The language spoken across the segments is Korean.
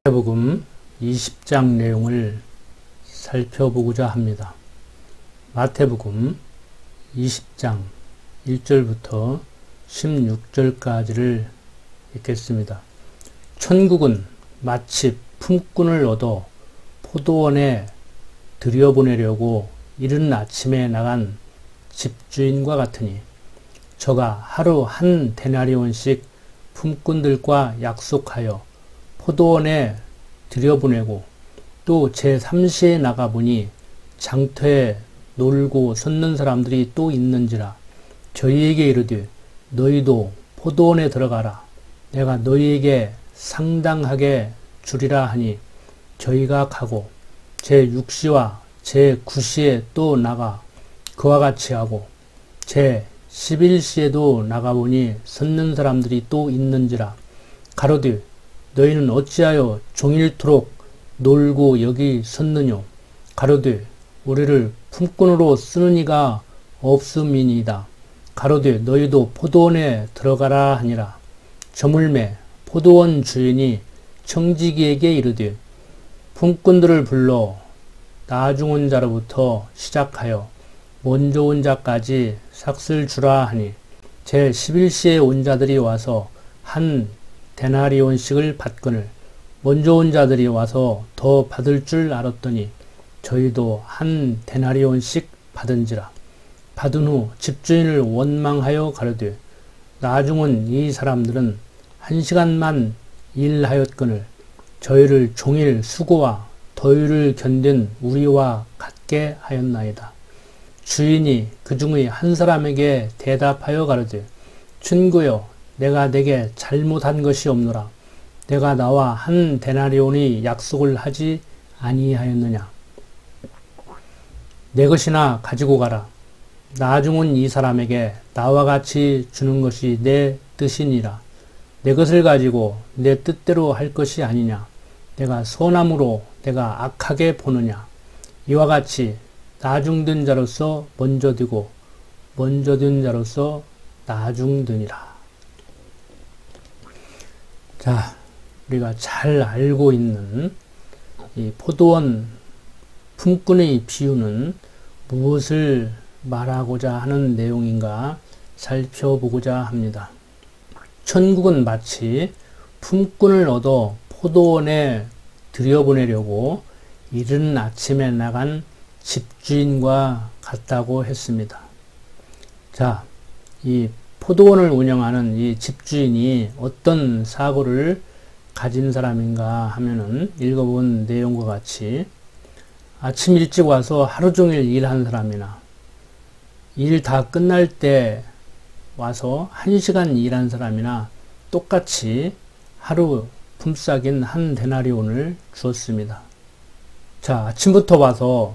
마태복음 20장 내용을 살펴보고자 합니다. 마태복음 20장 1절부터 16절까지를 읽겠습니다. 천국은 마치 품꾼을 얻어 포도원에 들여보내려고 이른 아침에 나간 집주인과 같으니 저가 하루 한 데나리온씩 품꾼들과 약속하여 포도원에 들여보내고 또 제3시에 나가보니 장터에 놀고 섰는 사람들이 또 있는지라 저희에게 이르되 너희도 포도원에 들어가라 내가 너희에게 상당하게 주리라 하니 저희가 가고 제6시와 제9시에 또 나가 그와 같이 하고 제11시에도 나가보니 섰는 사람들이 또 있는지라 가로되 너희는 어찌하여 종일토록 놀고 여기 섰느뇨 가로되 우리를 품꾼으로 쓰는 이가 없음이니이다. 가로되 너희도 포도원에 들어가라 하니라. 저물매 포도원 주인이 청지기에게 이르되 품꾼들을 불러 나중 온 자로부터 시작하여 먼저 온 자까지 삭슬 주라 하니 제11시에 온 자들이 와서 한 데나리온씩을 받거늘 먼저 온 자들이 와서 더 받을 줄 알았더니 저희도 한 데나리온씩 받은지라. 받은 후 집주인을 원망하여 가로되 나중 온 이 사람들은 1시간만 일하였거늘 저희를 종일 수고와 더위를 견딘 우리와 같게 하였나이다. 주인이 그 중의 한 사람에게 대답하여 가로되 친구여 내가 내게 잘못한 것이 없노라. 내가 나와 한 데나리온이 약속을 하지 아니하였느냐. 내 것이나 가지고 가라. 나중 온 이 사람에게 나와 같이 주는 것이 내 뜻이니라. 내 것을 가지고 내 뜻대로 할 것이 아니냐. 내가 선함으로 내가 악하게 보느냐. 이와 같이 나중된 자로서 먼저 되고 먼저 된 자로서 나중되니라. 자, 우리가 잘 알고 있는 이 포도원 품꾼의 비유는 무엇을 말하고자 하는 내용인가 살펴보고자 합니다. 천국은 마치 품꾼을 얻어 포도원에 들여보내려고 이른 아침에 나간 집주인과 같다고 했습니다. 자, 이 포도원을 운영하는 이 집주인이 어떤 사고를 가진 사람인가 하면은 읽어본 내용과 같이 아침 일찍 와서 하루 종일 일한 사람이나 일 다 끝날 때 와서 1시간 일한 사람이나 똑같이 하루 품삯인 한 데나리온을 주었습니다. 자, 아침부터 와서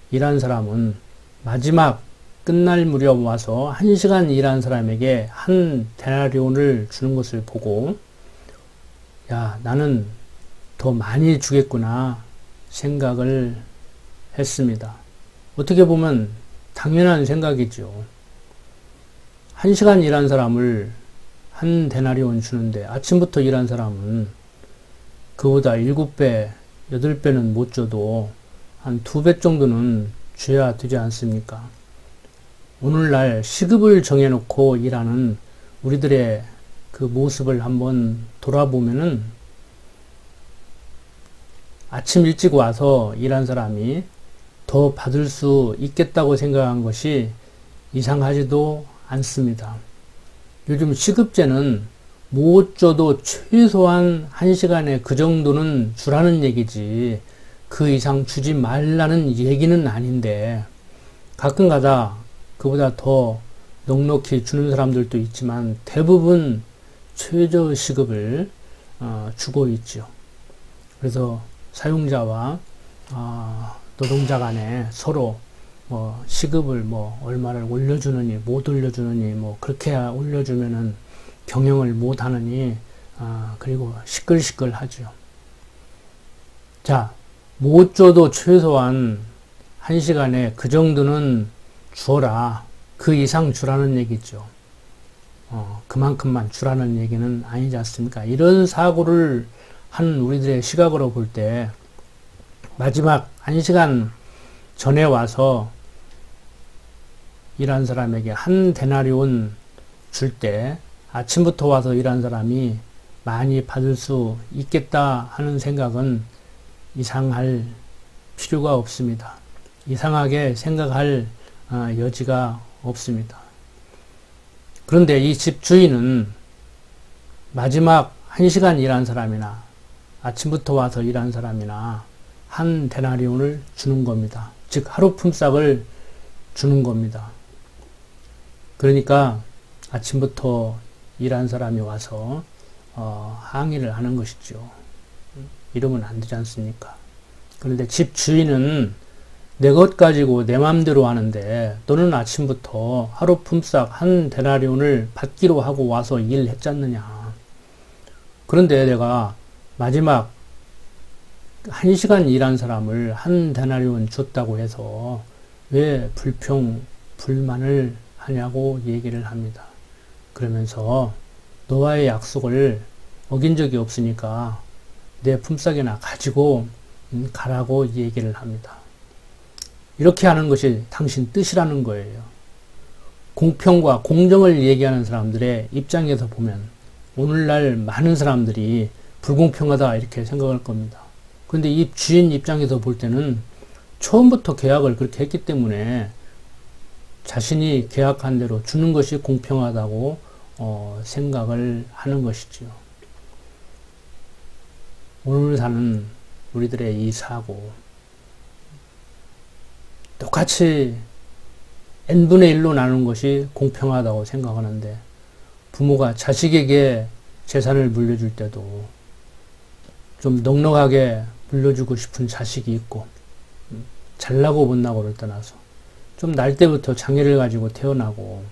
일한 사람은 마지막 끝날 무렵 와서 1시간 일한 사람에게 한 데나리온을 주는 것을 보고 야, 나는 더 많이 주겠구나 생각을 했습니다. 어떻게 보면 당연한 생각이죠. 1시간 일한 사람을 한 데나리온 주는데 아침부터 일한 사람은 그보다 7배, 8배는 못 줘도 한 2배 정도는 줘야 되지 않습니까? 오늘날 시급을 정해놓고 일하는 우리들의 그 모습을 한번 돌아보면은 아침 일찍 와서 일한 사람이 더 받을 수 있겠다고 생각한 것이 이상하지도 않습니다. 요즘 시급제는 못 줘도 최소한 1시간에 그 정도는 주라는 얘기지 그 이상 주지 말라는 얘기는 아닌데 가끔 가다 그보다 더 넉넉히 주는 사람들도 있지만 대부분 최저 시급을 주고 있죠. 그래서 사용자와 노동자 간에 서로 시급을 얼마를 올려주느니 못 올려주느니 그렇게 올려주면은 경영을 못 하느니 그리고 시끌시끌 하죠. 자, 못 줘도 최소한 1시간에 그 정도는 주어라. 그 이상 주라는 얘기죠. 그만큼만 주라는 얘기는 아니지 않습니까? 이런 사고를 하는 우리들의 시각으로 볼 때 마지막 1시간 전에 와서 일한 사람에게 한 데나리온 줄 때 아침부터 와서 일한 사람이 많이 받을 수 있겠다 하는 생각은 이상할 필요가 없습니다. 이상하게 생각할 여지가 없습니다. 그런데 이 집 주인은 마지막 1시간 일한 사람이나 아침부터 와서 일한 사람이나 한 데나리온을 주는 겁니다. 즉 하루 품삯을 주는 겁니다. 그러니까 아침부터 일한 사람이 와서 항의를 하는 것이죠. 이러면 안 되지 않습니까? 그런데 집 주인은 내 것 가지고 내 맘대로 하는데 너는 아침부터 하루 품삯 한 데나리온을 받기로 하고 와서 일했지 않느냐. 그런데 내가 마지막 1시간 일한 사람을 한 데나리온 줬다고 해서 왜 불만을 하냐고 얘기를 합니다. 그러면서 너와의 약속을 어긴 적이 없으니까 내 품삯이나 가지고 가라고 얘기를 합니다. 이렇게 하는 것이 당신 뜻이라는 거예요. 공평과 공정을 얘기하는 사람들의 입장에서 보면 오늘날 많은 사람들이 불공평하다 이렇게 생각할 겁니다. 그런데 이 주인 입장에서 볼 때는 처음부터 계약을 그렇게 했기 때문에 자신이 계약한 대로 주는 것이 공평하다고 생각을 하는 것이지요. 오늘 사는 우리들의 이 사고 똑같이 n분의 1로 나누는 것이 공평하다고 생각하는데 부모가 자식에게 재산을 물려줄 때도 좀 넉넉하게 물려주고 싶은 자식이 있고 잘나고 못나고를 떠나서 좀 날 때부터 장애를 가지고 태어나고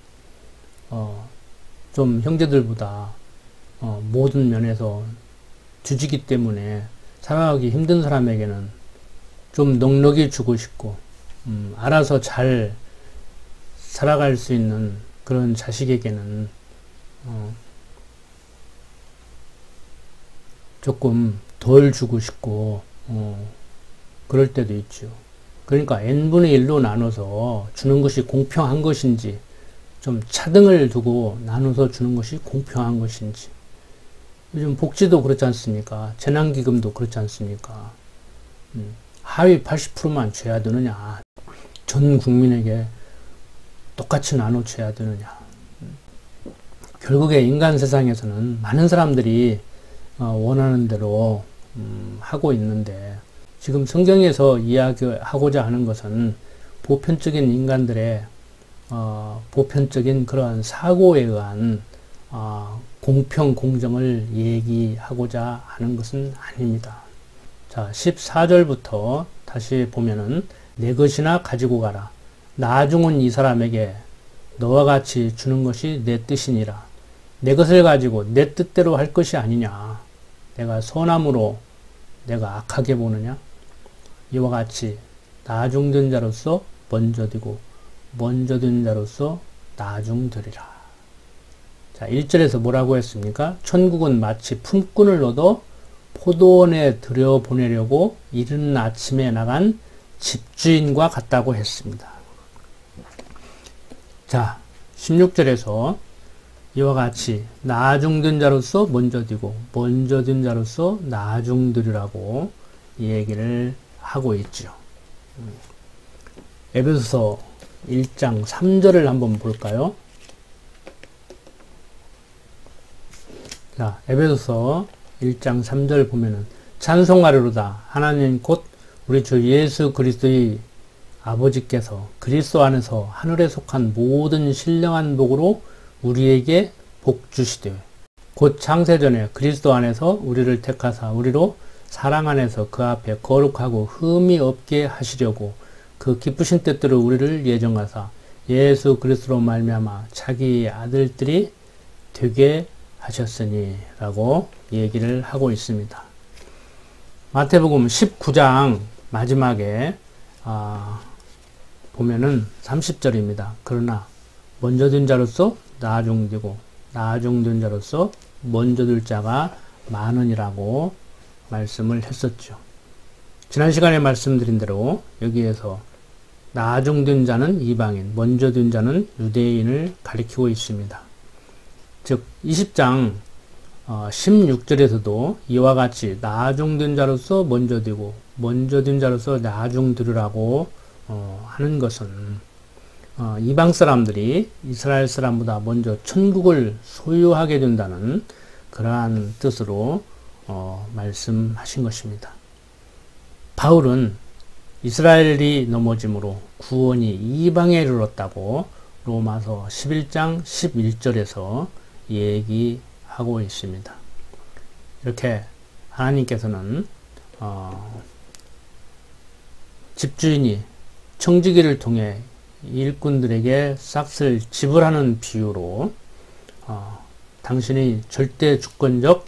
좀 형제들보다 모든 면에서 주지기 때문에 살아가기 힘든 사람에게는 좀 넉넉히 주고 싶고 알아서 잘 살아갈 수 있는 그런 자식에게는 조금 덜 주고 싶고 그럴 때도 있죠. 그러니까 n분의 1로 나눠서 주는 것이 공평한 것인지 좀 차등을 두고 나눠서 주는 것이 공평한 것인지 요즘 복지도 그렇지 않습니까? 재난기금도 그렇지 않습니까? 하위 80%만 줘야 되느냐? 전 국민에게 똑같이 나눠줘야 되느냐? 결국에 인간 세상에서는 많은 사람들이 원하는 대로 하고 있는데 지금 성경에서 이야기하고자 하는 것은 보편적인 인간들의 보편적인 그러한 사고에 의한 공평, 공정을 얘기하고자 하는 것은 아닙니다. 자, 14절부터 다시 보면은 내 것이나 가지고 가라. 나중은 이 사람에게 너와 같이 주는 것이 내 뜻이니라. 내 것을 가지고 내 뜻대로 할 것이 아니냐. 내가 선함으로 내가 악하게 보느냐. 이와 같이 나중된 자로서 먼저 되고 먼저 된 자로서 나중되리라. 자, 1절에서 뭐라고 했습니까? 천국은 마치 품꾼을 얻어 포도원에 들여보내려고 이른 아침에 나간 집주인과 같다고 했습니다. 자, 16절에서 이와 같이 나중된 자로서 먼저 되고 먼저 된 자로서 나중되리라고 얘기를 하고 있죠. 에베소서 1장 3절을 한번 볼까요? 자, 에베소서 1장 3절 보면은 찬송하리로다. 하나님 곧 우리 주 예수 그리스도의 아버지께서 그리스도 안에서 하늘에 속한 모든 신령한 복으로 우리에게 복 주시되 곧 창세전에 그리스도 안에서 우리를 택하사 우리로 사랑 안에서 그 앞에 거룩하고 흠이 없게 하시려고 그 기쁘신 뜻대로 우리를 예정하사 예수 그리스도로 말미암아 자기 아들들이 되게 하셨으니 라고 얘기를 하고 있습니다. 마태복음 19장 마지막에 보면은 30절입니다. 그러나 먼저 된 자로서 나중되고 나중된 자로서 먼저 될 자가 많으니라고 말씀을 했었죠. 지난 시간에 말씀드린 대로 여기에서 나중된 자는 이방인, 먼저 된 자는 유대인을 가리키고 있습니다. 즉 20장 16절에서도 이와 같이 나중된 자로서 먼저 되고 먼저 된 자로서 나중되리라고 하는 것은 이방 사람들이 이스라엘 사람보다 먼저 천국을 소유하게 된다는 그러한 뜻으로 말씀하신 것입니다. 바울은 이스라엘이 넘어짐으로 구원이 이방에 이르렀다고 로마서 11장 11절에서 얘기하고 있습니다. 이렇게 하나님께서는 집주인이 청지기를 통해 일꾼들에게 싹을 지불하는 비유로 당신의 절대 주권적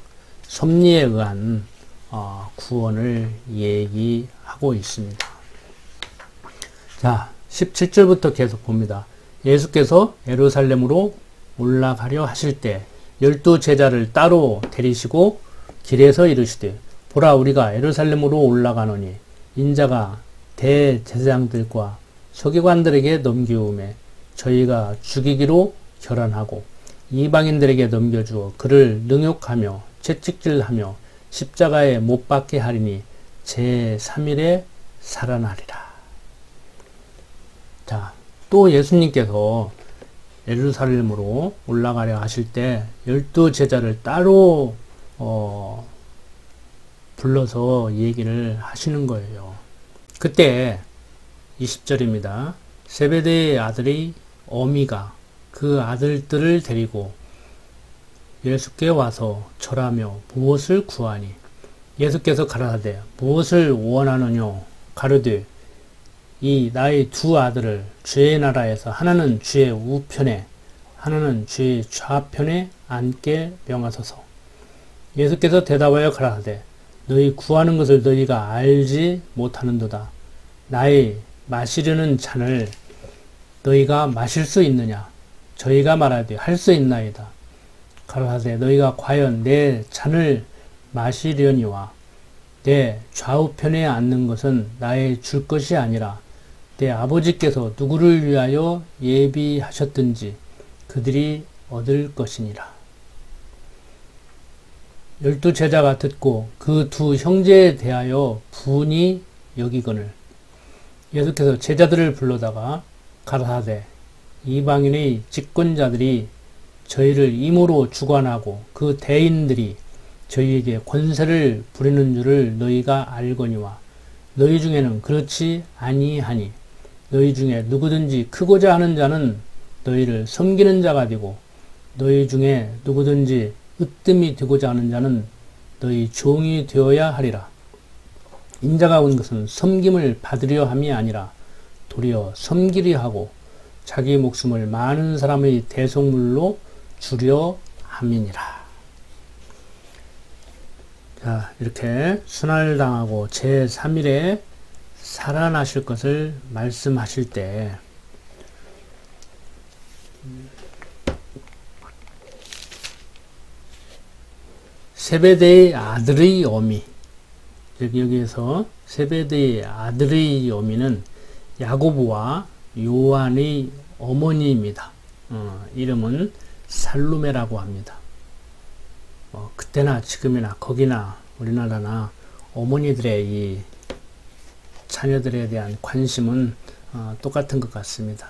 섭리에 의한 구원을 얘기하고 있습니다. 자, 17절부터 계속 봅니다. 예수께서 예루살렘으로 올라가려 하실 때 12 제자를 따로 데리시고 길에서 이르시되 보라 우리가 예루살렘으로 올라가노니 인자가 대제사장들과 서기관들에게 넘기우매 저희가 죽이기로 결단하고 이방인들에게 넘겨주어 그를 능욕하며 채찍질하며 십자가에 못 박게 하리니 제3일에 살아나리라. 자, 또 예수님께서 예루살렘으로 올라가려 하실 때 12 제자를 따로 불러서 얘기를 하시는 거예요. 그때 20절입니다. 세베대의 아들이 어미가 그 아들들을 데리고 예수께 와서 절하며 무엇을 구하니 예수께서 가라사대 무엇을 원하느뇨 가로되 이 나의 두 아들을 주의 나라에서 하나는 주의 우편에 하나는 주의 좌편에 앉게 명하소서. 예수께서 대답하여 가라사대 너희 구하는 것을 너희가 알지 못하는도다. 나의 마시려는 잔을 너희가 마실 수 있느냐? 저희가 말하되 할 수 있나이다. 가라사대 너희가 과연 내 잔을 마시려니와 내 좌우편에 앉는 것은 나의 줄 것이 아니라 내 아버지께서 누구를 위하여 예비하셨든지 그들이 얻을 것이니라. 12 제자가 듣고 그 두 형제에 대하여 분이 여기거늘 예수께서 제자들을 불러다가 가라사대 이방인의 집권자들이 저희를 임으로 주관하고 그 대인들이 저희에게 권세를 부리는 줄을 너희가 알거니와 너희 중에는 그렇지 아니하니 너희 중에 누구든지 크고자 하는 자는 너희를 섬기는 자가 되고 너희 중에 누구든지 으뜸이 되고자 하는 자는 너희 종이 되어야 하리라. 인자가 온 것은 섬김을 받으려 함이 아니라 도리어 섬기려 하고 자기 목숨을 많은 사람의 대속물로 주려 함이니라. 자, 이렇게 순환당하고 제3일에 살아나실 것을 말씀하실 때 세베대의 아들의 어미, 여기에서 세베대의 아들의 어미는 야고보와 요한의 어머니입니다. 이름은 살루메라고 합니다. 그때나 지금이나 거기나 우리나라나 어머니들의 이 자녀들에 대한 관심은 똑같은 것 같습니다.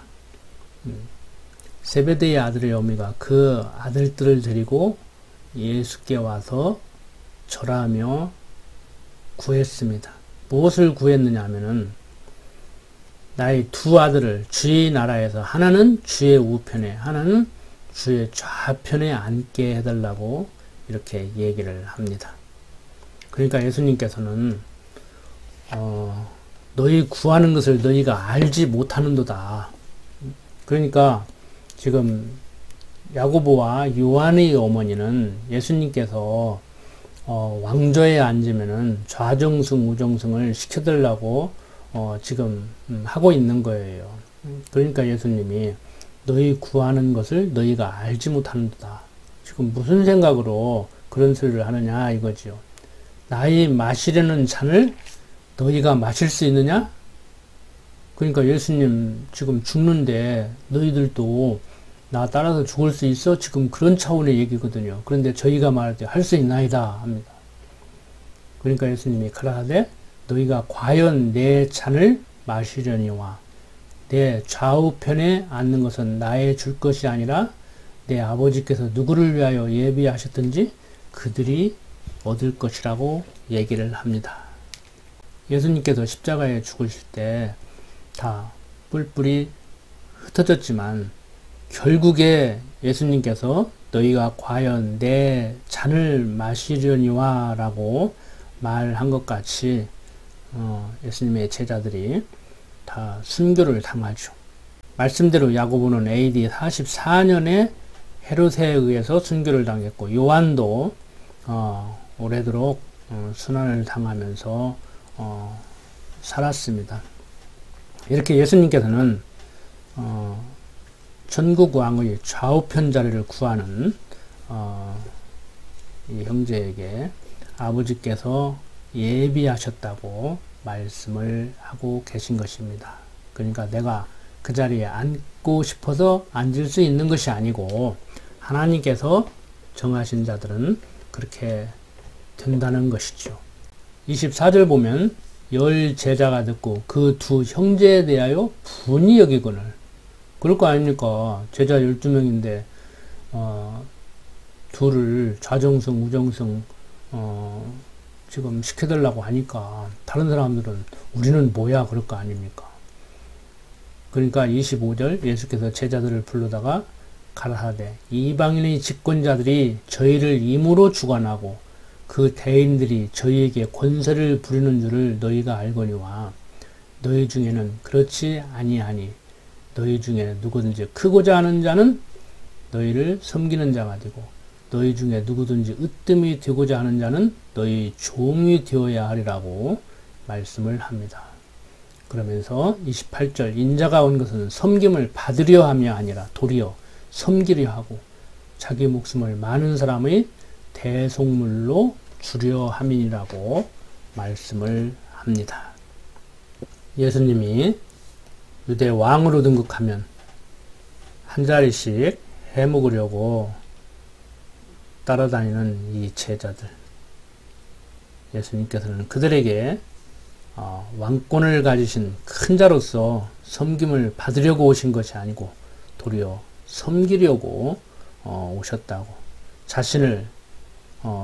세베대의 아들의 어미가 그 아들들을 데리고 예수께 와서 절하며 구했습니다. 무엇을 구했느냐 하면은 나의 두 아들을 주의 나라에서 하나는 주의 우편에 하나는 주의 좌편에 앉게 해달라고 이렇게 얘기를 합니다. 그러니까 예수님께서는 너희 구하는 것을 너희가 알지 못하는도다. 그러니까 지금 야고보와 요한의 어머니는 예수님께서 왕좌에 앉으면은 좌정승 우정승을 시켜달라고 지금 하고 있는 거예요. 그러니까 예수님이 너희 구하는 것을 너희가 알지 못하는도다. 지금 무슨 생각으로 그런 소리를 하느냐 이거지요. 나의 마시려는 잔을 너희가 마실 수 있느냐? 그러니까 예수님 지금 죽는데 너희들도 나 따라서 죽을 수 있어? 지금 그런 차원의 얘기거든요. 그런데 저희가 말할 때 할 수 있나이다 합니다. 그러니까 예수님이 가라사대 너희가 과연 내 잔을 마시려니와 내 좌우편에 앉는 것은 나의 줄 것이 아니라 내 아버지께서 누구를 위하여 예비하셨든지 그들이 얻을 것이라고 얘기를 합니다. 예수님께서 십자가에 죽으실 때 다 뿔뿔이 흩어졌지만 결국에 예수님께서 너희가 과연 내 잔을 마시려니와 라고 말한 것 같이 예수님의 제자들이 다 순교를 당하죠. 말씀대로 야고보는 AD 44년에 헤롯에 의해서 순교를 당했고 요한도 오래도록 순환을 당하면서 살았습니다. 이렇게 예수님께서는 전국 왕의 좌우편 자리를 구하는 이 형제에게 아버지께서 예비하셨다고 말씀을 하고 계신 것입니다. 그러니까 내가 그 자리에 앉고 싶어서 앉을 수 있는 것이 아니고 하나님께서 정하신 자들은 그렇게 된다는 것이죠. 24절 보면 열 제자가 듣고 그 두 형제에 대하여 분이 여기거늘. 그럴 거 아닙니까? 제자 12명인데 둘을 좌정승 우정승 지금 시켜달라고 하니까 다른 사람들은 우리는 뭐야 그럴 거 아닙니까? 그러니까 25절 예수께서 제자들을 불러다가 가라사대 이방인의 집권자들이 저희를 임으로 주관하고 그 대인들이 저희에게 권세를 부리는 줄을 너희가 알거니와 너희 중에는 그렇지 아니하니 너희 중에 누구든지 크고자 하는 자는 너희를 섬기는 자가 되고 너희 중에 누구든지 으뜸이 되고자 하는 자는 너희 종이 되어야 하리라고 말씀을 합니다. 그러면서 28절 인자가 온 것은 섬김을 받으려 함이 아니라 도리어 섬기려 하고 자기 목숨을 많은 사람의 대속물로 주려 함이라고 말씀을 합니다. 예수님이 유대 왕으로 등극하면 한 자리씩 해먹으려고 따라다니는 이 제자들, 예수님께서는 그들에게 왕권을 가지신 큰 자로서 섬김을 받으려고 오신 것이 아니고 도리어 섬기려고 오셨다고, 자신을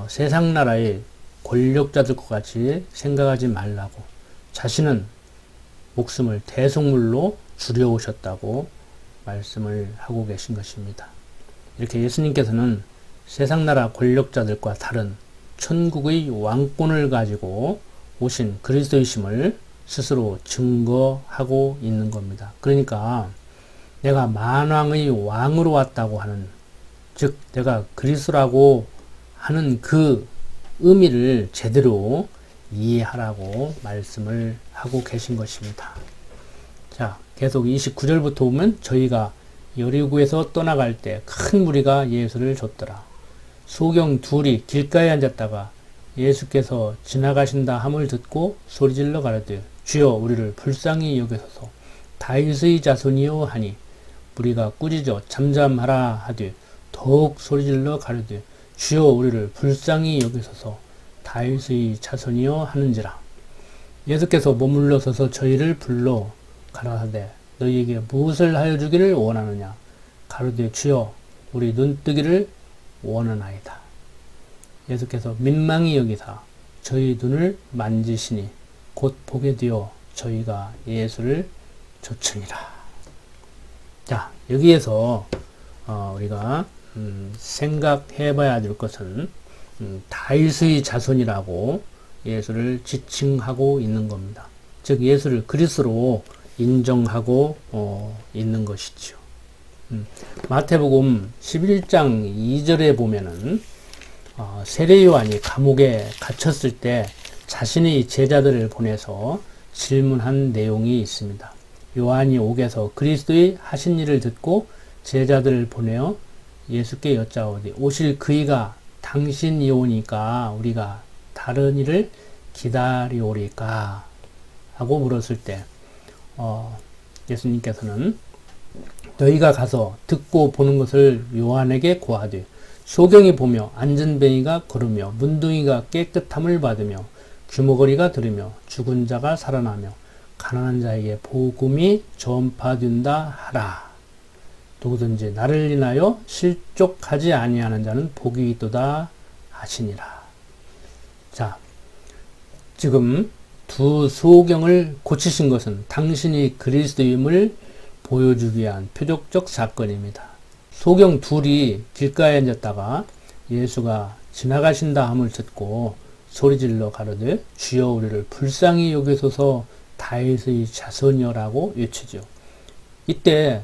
세상 나라의 권력자들과 같이 생각하지 말라고, 자신은 목숨을 대속물로 주려 오셨다고 말씀을 하고 계신 것입니다. 이렇게 예수님께서는 세상 나라 권력자들과 다른 천국의 왕권을 가지고 오신 그리스도이심을 스스로 증거하고 있는 겁니다. 그러니까 내가 만왕의 왕으로 왔다고 하는, 즉 내가 그리스도라고 하는 그 의미를 제대로 이해하라고 말씀을 하고 계신 것입니다. 자, 계속 29절부터 보면 저희가 여리고에서 떠나갈 때 큰 무리가 예수를 좇더라. 소경 둘이 길가에 앉았다가 예수께서 지나가신다 함을 듣고 소리질러 가로되 주여 우리를 불쌍히 여기소서. 다윗의 자손이요 하니 무리가 꾸짖어 잠잠하라 하되 더욱 소리질러 가로되 주여 우리를 불쌍히 여기소서. 다윗의 자손이요 하는지라. 예수께서 머물러 서서 저희를 불러 가라사대 너희에게 무엇을 하여 주기를 원하느냐. 가로되 주여 우리 눈뜨기를 원하나이다. 예수께서 민망히 여기사 저희 눈을 만지시니 곧 보게 되어 저희가 예수를 좇으니라. 자, 여기에서 우리가 생각해 봐야 될 것은 다윗의 자손이라고 예수를 지칭하고 있는 겁니다. 즉 예수를 그리스도로 인정하고 있는 것이죠. 마태복음 11장 2절에 보면은 세례 요한이 감옥에 갇혔을 때 자신의 제자들을 보내서 질문한 내용이 있습니다. 요한이 옥에서 그리스도의 하신 일을 듣고 제자들을 보내어 예수께 여짜오되 오실 그이가 당신이오니까 우리가 다 다른 일을 기다리오리까? 하고 물었을 때 예수님께서는 너희가 가서 듣고 보는 것을 요한에게 고하되 소경이 보며 안전뱅이가 걸으며 문둥이가 깨끗함을 받으며 귀머거리가 들으며 죽은 자가 살아나며 가난한 자에게 복음이 전파된다 하라. 누구든지 나를 인하여 실족하지 아니하는 자는 복이 있도다 하시니라. 자, 지금 두 소경을 고치신 것은 당신이 그리스도임을 보여주기 위한 표적적 사건입니다. 소경 둘이 길가에 앉았다가 예수가 지나가신다 함을 듣고 소리질러 가로되 주여 우리를 불쌍히 여기소서 다윗의 자손이여라고 외치죠. 이때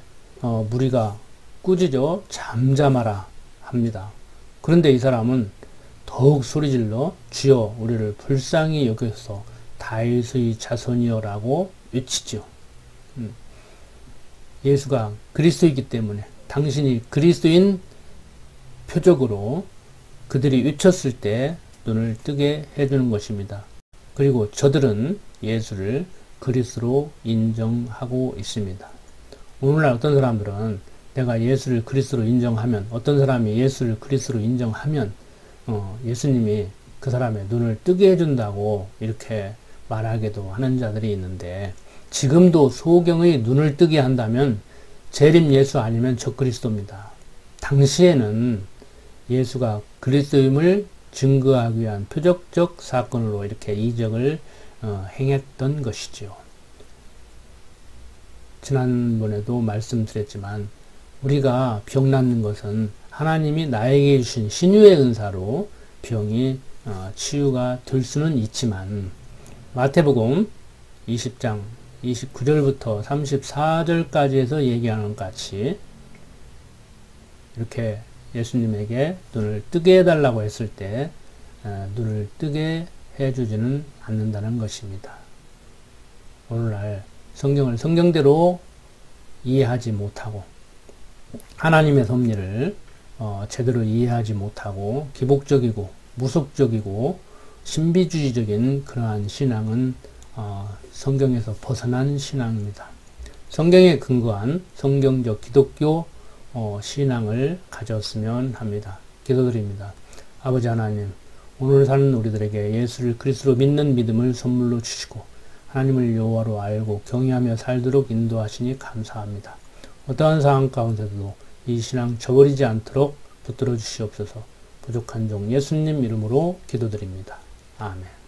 무리가 꾸짖어 잠잠하라 합니다. 그런데 이 사람은 더욱 소리질러 주여 우리를 불쌍히 여기소서 다윗의 자손이여라고 외치죠. 예수가 그리스도이기 때문에 당신이 그리스도인 표적으로 그들이 외쳤을 때 눈을 뜨게 해주는 것입니다. 그리고 저들은 예수를 그리스도로 인정하고 있습니다. 오늘날 어떤 사람들은 내가 예수를 그리스도로 인정하면, 어떤 사람이 예수를 그리스도로 인정하면 예수님이 그 사람의 눈을 뜨게 해준다고 이렇게 말하기도 하는 자들이 있는데, 지금도 소경의 눈을 뜨게 한다면 재림 예수 아니면 적그리스도입니다. 당시에는 예수가 그리스도임을 증거하기 위한 표적적 사건으로 이렇게 이적을 행했던 것이죠. 지난번에도 말씀드렸지만 우리가 병 낫는 것은 하나님이 나에게 주신 신유의 은사로 병이 치유가 될 수는 있지만, 마태복음 20장 29절부터 34절까지에서 얘기하는 것 같이 이렇게 예수님에게 눈을 뜨게 해달라고 했을 때 눈을 뜨게 해주지는 않는다는 것입니다. 오늘날 성경을 성경대로 이해하지 못하고 하나님의 섭리를 제대로 이해하지 못하고 기복적이고 무속적이고 신비주의적인 그러한 신앙은 성경에서 벗어난 신앙입니다. 성경에 근거한 성경적 기독교 신앙을 가졌으면 합니다. 기도드립니다. 아버지 하나님, 오늘 사는 우리들에게 예수를 그리스도로 믿는 믿음을 선물로 주시고 하나님을 여호와로 알고 경외하며 살도록 인도하시니 감사합니다. 어떠한 상황 가운데도 이 신앙 저버리지 않도록 붙들어 주시옵소서. 부족한 종 예수님 이름으로 기도드립니다. 아멘.